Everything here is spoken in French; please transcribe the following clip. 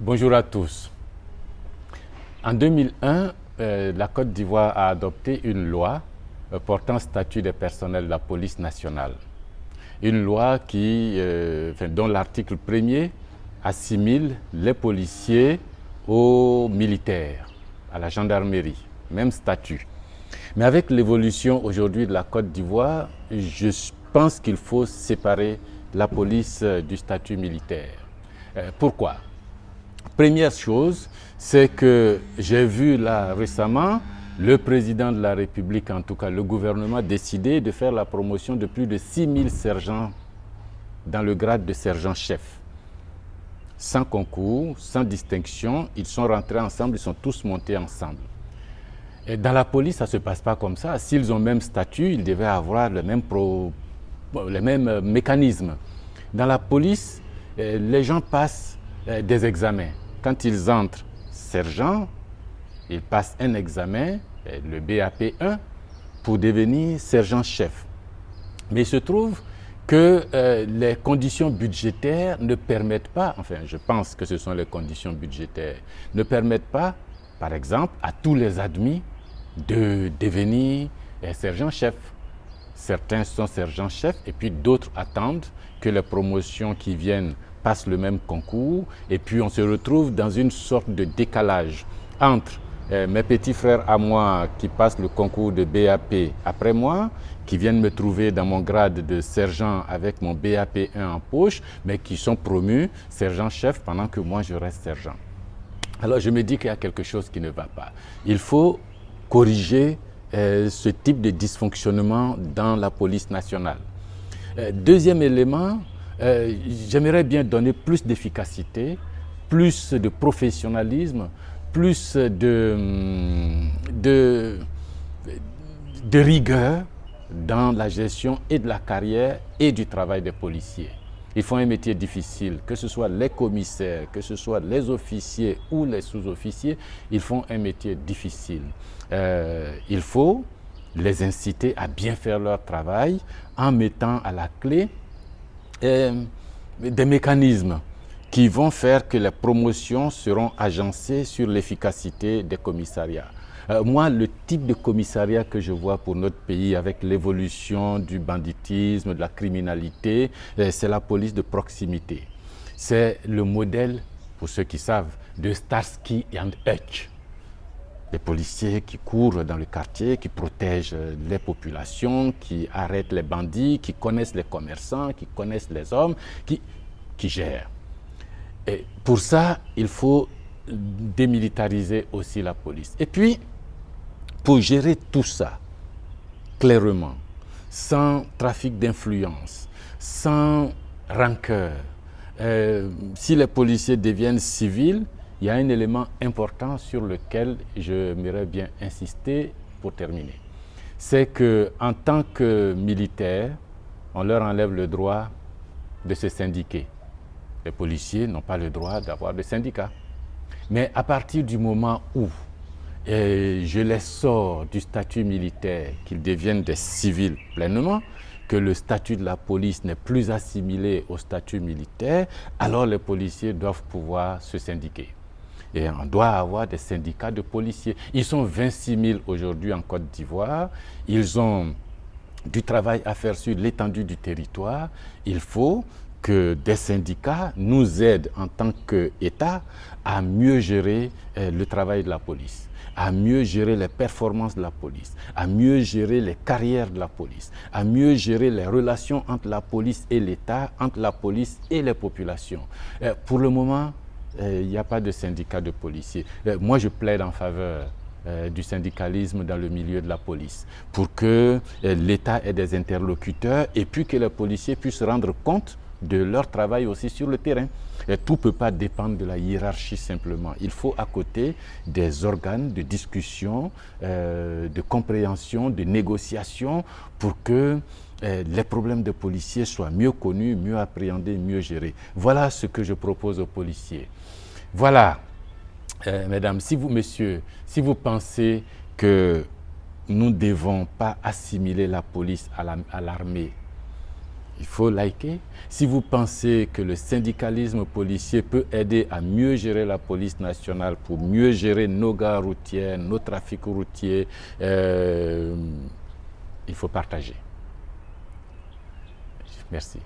Bonjour à tous. En 2001, la Côte d'Ivoire a adopté une loi portant statut des personnels de la police nationale. Une loi dont l'article 1er assimile les policiers aux militaires, à la gendarmerie, même statut. Mais avec l'évolution aujourd'hui de la Côte d'Ivoire, je pense qu'il faut séparer la police du statut militaire. Pourquoi ? Première chose, c'est que j'ai vu là récemment le président de la République, en tout cas le gouvernement, décider de faire la promotion de plus de 6000 sergents dans le grade de sergent-chef. Sans concours, sans distinction, ils sont rentrés ensemble, ils sont tous montés ensemble. Et dans la police, ça ne se passe pas comme ça. S'ils ont le même statut, ils devaient avoir les mêmes mécanismes. Dans la police, les gens passent des examens. Quand ils entrent sergent, ils passent un examen, le BAP1, pour devenir sergent-chef. Mais il se trouve que les conditions budgétaires ne permettent pas, enfin je pense que ce sont les conditions budgétaires, ne permettent pas, par exemple, à tous les admis de devenir sergent-chef. Certains sont sergents-chefs et puis d'autres attendent que les promotions qui viennent passent le même concours et puis on se retrouve dans une sorte de décalage entre mes petits frères à moi qui passent le concours de BAP après moi, qui viennent me trouver dans mon grade de sergent avec mon BAP1 en poche, mais qui sont promus sergent-chef pendant que moi je reste sergent. Alors je me dis qu'il y a quelque chose qui ne va pas. Il faut corriger ce type de dysfonctionnement dans la police nationale. Deuxième élément, j'aimerais bien donner plus d'efficacité, plus de professionnalisme, plus de rigueur dans la gestion et de la carrière et du travail des policiers. Ils font un métier difficile, que ce soit les commissaires, que ce soit les officiers ou les sous-officiers, ils font un métier difficile. Il faut les inciter à bien faire leur travail en mettant à la clé des mécanismes qui vont faire que les promotions seront agencées sur l'efficacité des commissariats. Moi, le type de commissariat que je vois pour notre pays avec l'évolution du banditisme, de la criminalité, c'est la police de proximité. C'est le modèle, pour ceux qui savent, de Starsky and Hutch. Des policiers qui courent dans le quartier, qui protègent les populations, qui arrêtent les bandits, qui connaissent les commerçants, qui connaissent les hommes, qui gèrent. Et pour ça, il faut démilitariser aussi la police. Et puis, pour gérer tout ça, clairement, sans trafic d'influence, sans rancœur, si les policiers deviennent civils, il y a un élément important sur lequel j'aimerais bien insister pour terminer. C'est qu'en tant que militaires, on leur enlève le droit de se syndiquer. Les policiers n'ont pas le droit d'avoir de syndicat. Mais à partir du moment où je les sors du statut militaire, qu'ils deviennent des civils pleinement, que le statut de la police n'est plus assimilé au statut militaire, alors les policiers doivent pouvoir se syndiquer. Et on doit avoir des syndicats de policiers. Ils sont 26 000 aujourd'hui en Côte d'Ivoire. Ils ont du travail à faire sur l'étendue du territoire. Il faut que des syndicats nous aident en tant qu'État à mieux gérer le travail de la police, à mieux gérer les performances de la police, à mieux gérer les carrières de la police, à mieux gérer les relations entre la police et l'État, entre la police et les populations. Pour le moment, il n'y a pas de syndicat de policiers. Moi, je plaide en faveur du syndicalisme dans le milieu de la police pour que l'État ait des interlocuteurs et puis que les policiers puissent rendre compte de leur travail aussi sur le terrain. Et tout ne peut pas dépendre de la hiérarchie simplement. Il faut à côté des organes de discussion, de compréhension, de négociation pour que les problèmes des policiers soient mieux connus, mieux appréhendés, mieux gérés. Voilà ce que je propose aux policiers. Voilà, mesdames, messieurs, si vous pensez que nous ne devons pas assimiler la police à l'armée, il faut liker. Si vous pensez que le syndicalisme policier peut aider à mieux gérer la police nationale, pour mieux gérer nos gares routières, nos trafics routiers, il faut partager. Merci.